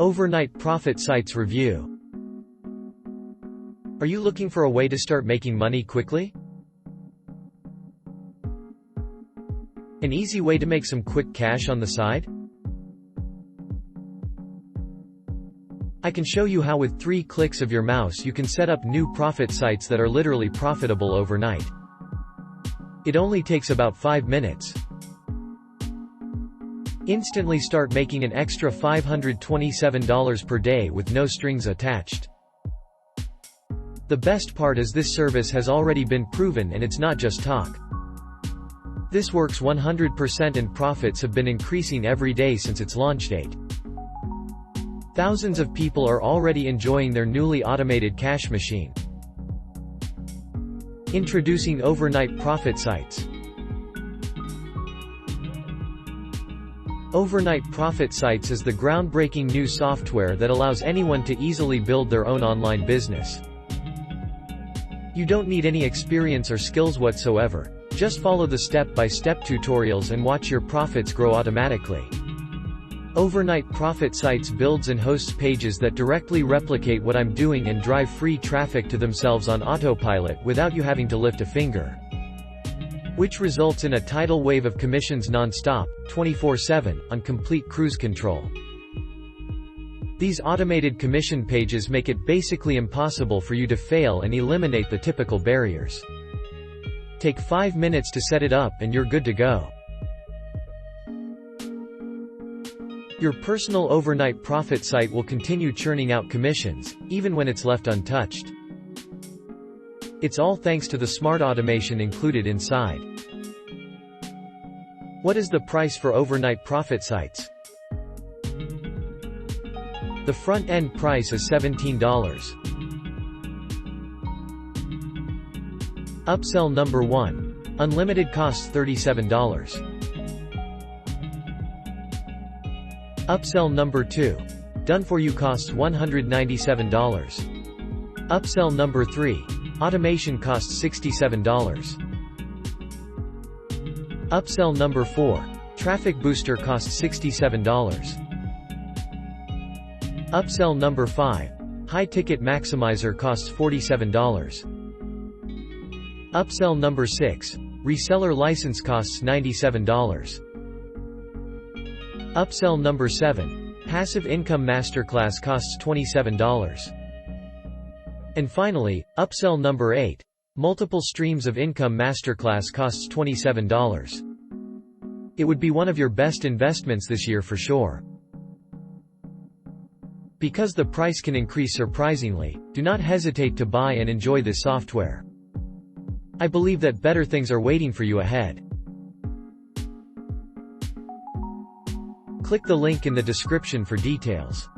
Overnight profit sites review. Are you looking for a way to start making money quickly? An easy way to make some quick cash on the side? I can show you how with 3 clicks of your mouse you can set up new profit sites that are literally profitable overnight. It only takes about 5 minutes. Instantly start making an extra $527 per day with no strings attached. The best part is this service has already been proven and it's not just talk. This works 100% and profits have been increasing every day since its launch date. Thousands of people are already enjoying their newly automated cash machine. Introducing overnight profit sites. Overnight profit sites is the groundbreaking new software that allows anyone to easily build their own online business. You don't need any experience or skills whatsoever. Just follow the step-by-step tutorials and watch your profits grow automatically. Overnight profit sites builds and hosts pages that directly replicate what I'm doing and drive free traffic to themselves on autopilot without you having to lift a finger. Which results in a tidal wave of commissions non-stop, 24/7, on complete cruise control. These automated commission pages make it basically impossible for you to fail and eliminate the typical barriers. Take 5 minutes to set it up and you're good to go. Your personal overnight profit site will continue churning out commissions, even when it's left untouched. It's all thanks to the smart automation included inside. What is the price for overnight profit sites? The front-end price is $17. Upsell number 1. Unlimited costs $37. Upsell number 2. Done for you costs $197. Upsell number 3. Automation costs $67. Upsell number 4. Traffic booster costs $67. Upsell number 5. High ticket maximizer costs $47. Upsell number 6. Reseller license costs $97. Upsell number 7. Passive income masterclass costs $27. And finally, upsell number 8. Multiple streams of income masterclass costs $27. It would be one of your best investments this year for sure. Because the price can increase surprisingly, do not hesitate to buy and enjoy this software. I believe that better things are waiting for you ahead. Click the link in the description for details.